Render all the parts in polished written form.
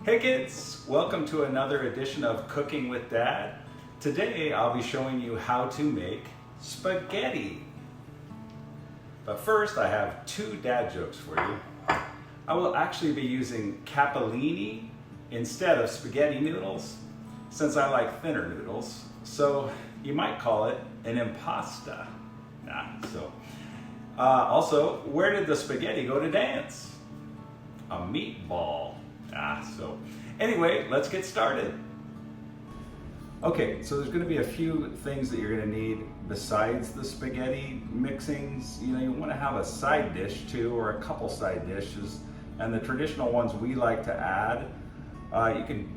Hey kids, welcome to another edition of Cooking with Dad. Today I'll be showing you how to make spaghetti. But first I have two dad jokes for you. I will actually be using Capellini instead of spaghetti noodles since I like thinner noodles. So you might call it an impasta. Also, where did the spaghetti go to dance? A meatball. So anyway, let's get started. Okay, so there's going to be a few things that you're going to need besides the spaghetti mixings. You want to have a side dish too, or a couple side dishes. And the traditional ones we like to add, you can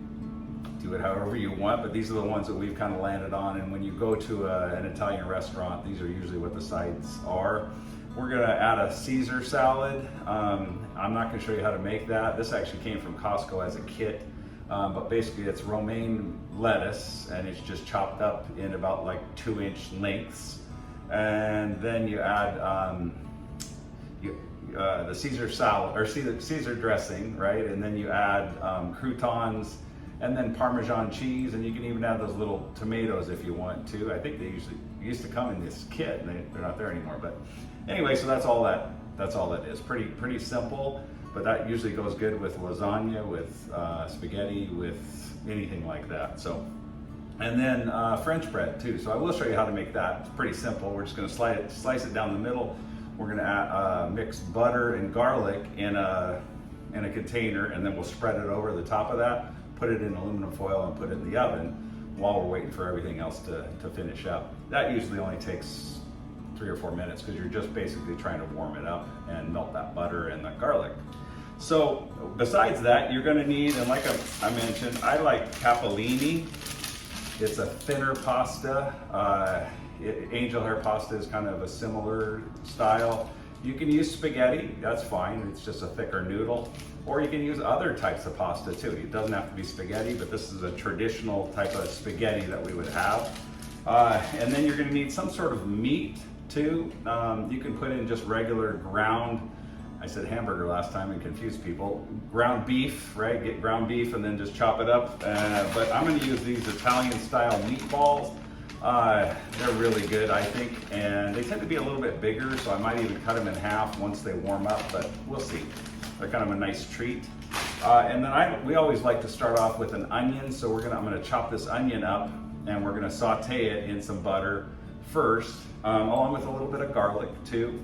do it however you want, but these are the ones that we've kind of landed on. And when you go to an Italian restaurant, these are usually what the sides are. We're gonna add a Caesar salad. I'm not gonna show you how to make that. This actually came from Costco as a kit, but basically it's romaine lettuce and it's just chopped up in about like 2-inch lengths. And then you add the Caesar salad, or Caesar dressing, right? And then you add croutons and then Parmesan cheese, and you can even add those little tomatoes if you want to. I think they used to come in this kit, and they're not there anymore. But anyway, so that's all that is. Pretty simple, but that usually goes good with lasagna, with spaghetti, with anything like that. So, and then French bread too. So I will show you how to make that. It's pretty simple. We're just going to slice it down the middle. We're going to add mix butter and garlic in a container, and then we'll spread it over the top of that. Put it in aluminum foil and put it in the oven while we're waiting for everything else to finish up. That usually only takes 3 or 4 minutes because you're just basically trying to warm it up and melt that butter and the garlic. So besides that, you're going to need, and like I mentioned, I like Capellini. It's a thinner pasta. Angel hair pasta is kind of a similar style. You can use spaghetti, that's fine. It's just a thicker noodle. Or you can use other types of pasta too. It doesn't have to be spaghetti, but this is a traditional type of spaghetti that we would have. And then you're gonna need some sort of meat too. You can put in just regular ground, I said hamburger last time and confused people. Ground beef, right? Get ground beef and then just chop it up. But I'm gonna use these Italian style meatballs. They're really good, I think, and they tend to be a little bit bigger, so I might even cut them in half once they warm up, but we'll see. They're kind of a nice treat. And then we always like to start off with an onion, so I'm gonna chop this onion up, and we're gonna saute it in some butter first, along with a little bit of garlic too.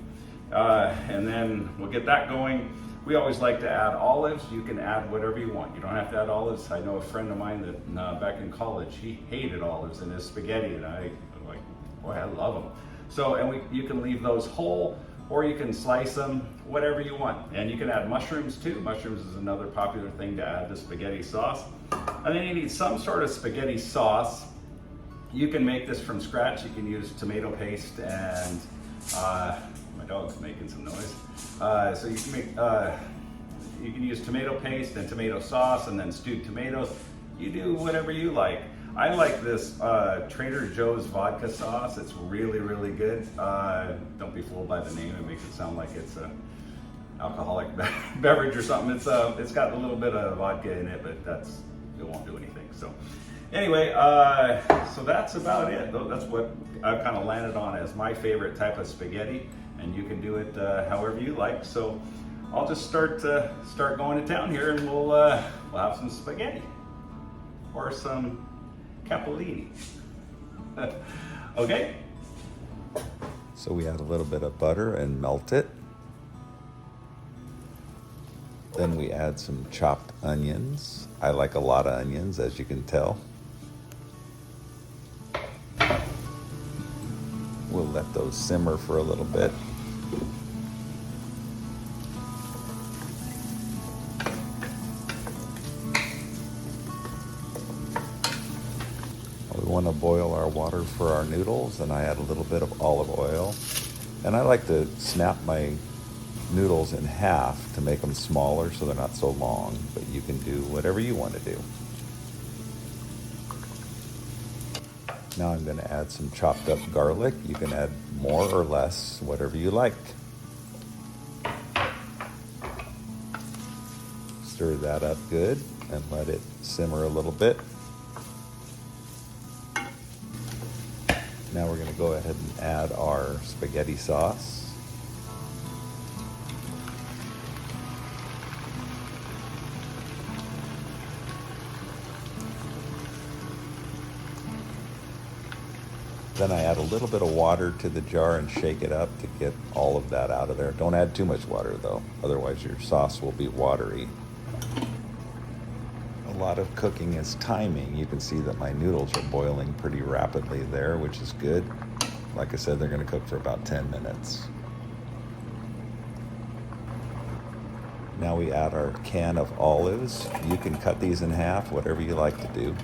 And then we'll get that going. We always like to add olives. You can add whatever you want. You don't have to add olives. I know a friend of mine that back in college, he hated olives in his spaghetti, and I'm like, boy, I love them. So, and you can leave those whole, or you can slice them, whatever you want. And you can add mushrooms too. Mushrooms is another popular thing to add to spaghetti sauce. And then you need some sort of spaghetti sauce. You can make this from scratch. You can use tomato paste and my dog's making some noise. So you can use tomato paste and tomato sauce and then stewed tomatoes. You do whatever you like. I like this Trader Joe's vodka sauce. It's really, really good. Don't be fooled by the name. It makes it sound like it's an alcoholic beverage or something. It's got a little bit of vodka in it, but it won't do anything. So anyway, so that's about it. That's what I've kind of landed on as my favorite type of spaghetti. And you can do it however you like. So I'll just start going to town here, and we'll have some spaghetti or some capellini. Okay. So we add a little bit of butter and melt it. Then we add some chopped onions. I like a lot of onions, as you can tell. We'll let those simmer for a little bit. We want to boil our water for our noodles, and I add a little bit of olive oil. And I like to snap my noodles in half to make them smaller so they're not so long, but you can do whatever you want to do. Now I'm going to add some chopped up garlic. You can add more or less, whatever you like. Stir that up good. and let it simmer a little bit. Now we're going to go ahead and add our spaghetti sauce. Then I add a little bit of water to the jar and shake it up to get all of that out of there. Don't add too much water though, otherwise your sauce will be watery. A lot of cooking is timing. You can see that my noodles are boiling pretty rapidly there, which is good. Like I said, they're going to cook for about 10 minutes. Now we add our can of olives. You can cut these in half, whatever you like to do.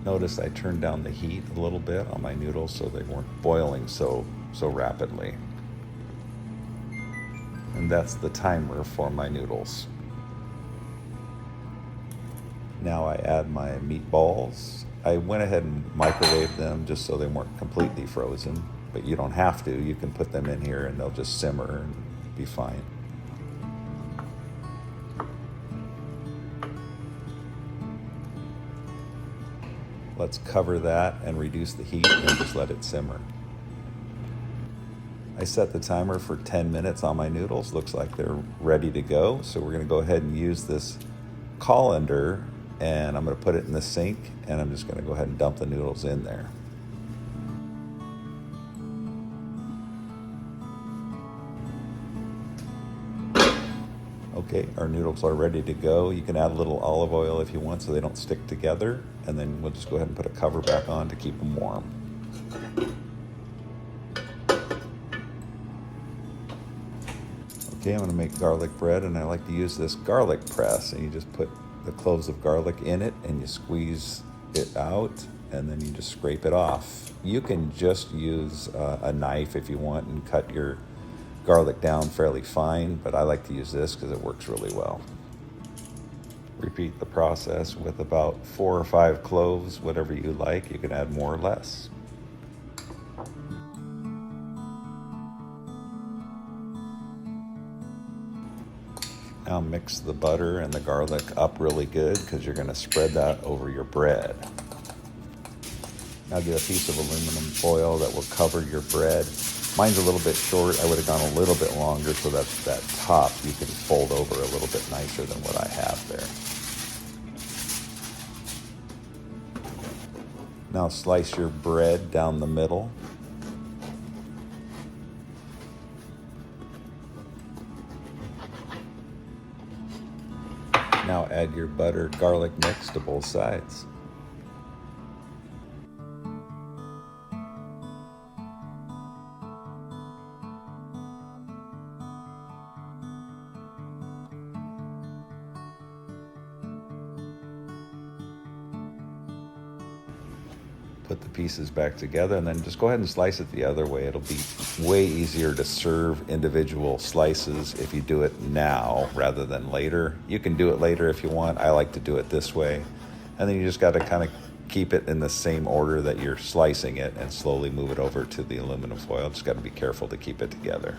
Notice I turned down the heat a little bit on my noodles so they weren't boiling so rapidly. And that's the timer for my noodles. Now I add my meatballs. I went ahead and microwaved them just so they weren't completely frozen, but you don't have to. You can put them in here and they'll just simmer and be fine. Let's cover that and reduce the heat and just let it simmer. I set the timer for 10 minutes on my noodles. Looks like they're ready to go. So we're going to go ahead and use this colander, and I'm going to put it in the sink, and I'm just going to go ahead and dump the noodles in there. Okay, our noodles are ready to go. You can add a little olive oil if you want so they don't stick together, and then we'll just go ahead and put a cover back on to keep them warm. Okay, I'm going to make garlic bread, and I like to use this garlic press, and you just put the cloves of garlic in it and you squeeze it out, and then you just scrape it off. You can just use a knife if you want and cut your garlic down fairly fine, but I like to use this because it works really well. Repeat the process with about 4 or 5 cloves, whatever you like. You can add more or less. Now mix the butter and the garlic up really good because you're going to spread that over your bread. Now get a piece of aluminum foil that will cover your bread. Mine's a little bit short. I would have gone a little bit longer so that that top you can fold over a little bit nicer than what I have there. Now slice your bread down the middle. Now add your butter garlic mix to both sides. Put the pieces back together and then just go ahead and slice it the other way. It'll be way easier to serve individual slices if you do it now rather than later. You can do it later if you want. I like to do it this way. And then you just got to kind of keep it in the same order that you're slicing it and slowly move it over to the aluminum foil. Just got to be careful to keep it together.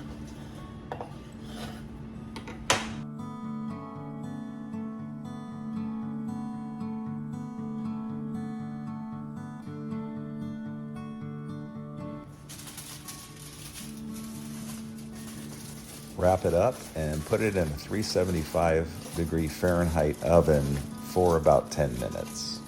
Wrap it up and put it in a 375 degree Fahrenheit oven for about 10 minutes.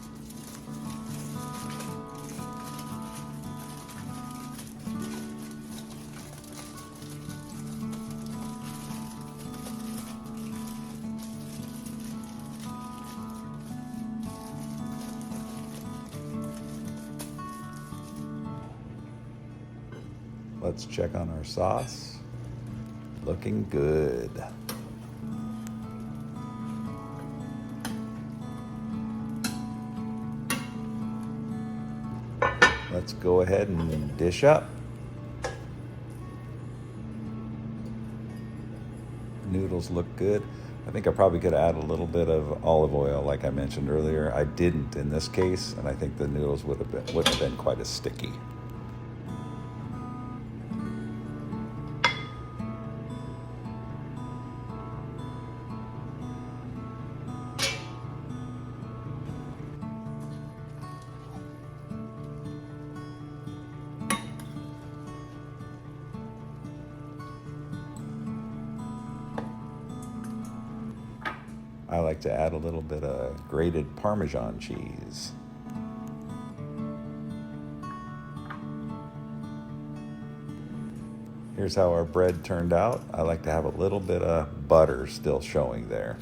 Let's check on our sauce. Looking good. Let's go ahead and dish up. Noodles look good. I think I probably could add a little bit of olive oil like I mentioned earlier. I didn't in this case, and I think the noodles wouldn't have been quite as sticky. I like to add a little bit of grated Parmesan cheese. Here's how our bread turned out. I like to have a little bit of butter still showing there.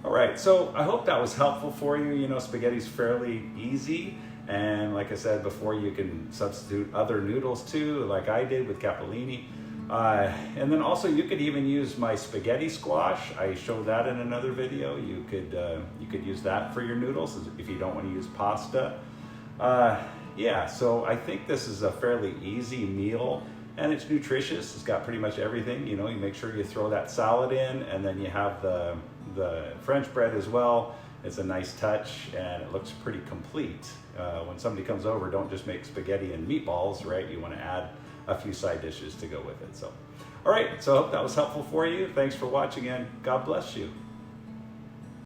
All right, so I hope that was helpful for you. You know, spaghetti's fairly easy. And like I said before, you can substitute other noodles too, like I did with Capellini. And then also you could even use my spaghetti squash. I showed that in another video. You could use that for your noodles if you don't want to use pasta. Yeah, so I think this is a fairly easy meal, and it's nutritious. It's got pretty much everything. You know, you make sure you throw that salad in, and then you have the French bread as well. It's a nice touch, and it looks pretty complete. When somebody comes over, don't just make spaghetti and meatballs, right? You want to add a few side dishes to go with it. So, all right, so I hope that was helpful for you. Thanks for watching, and God bless you.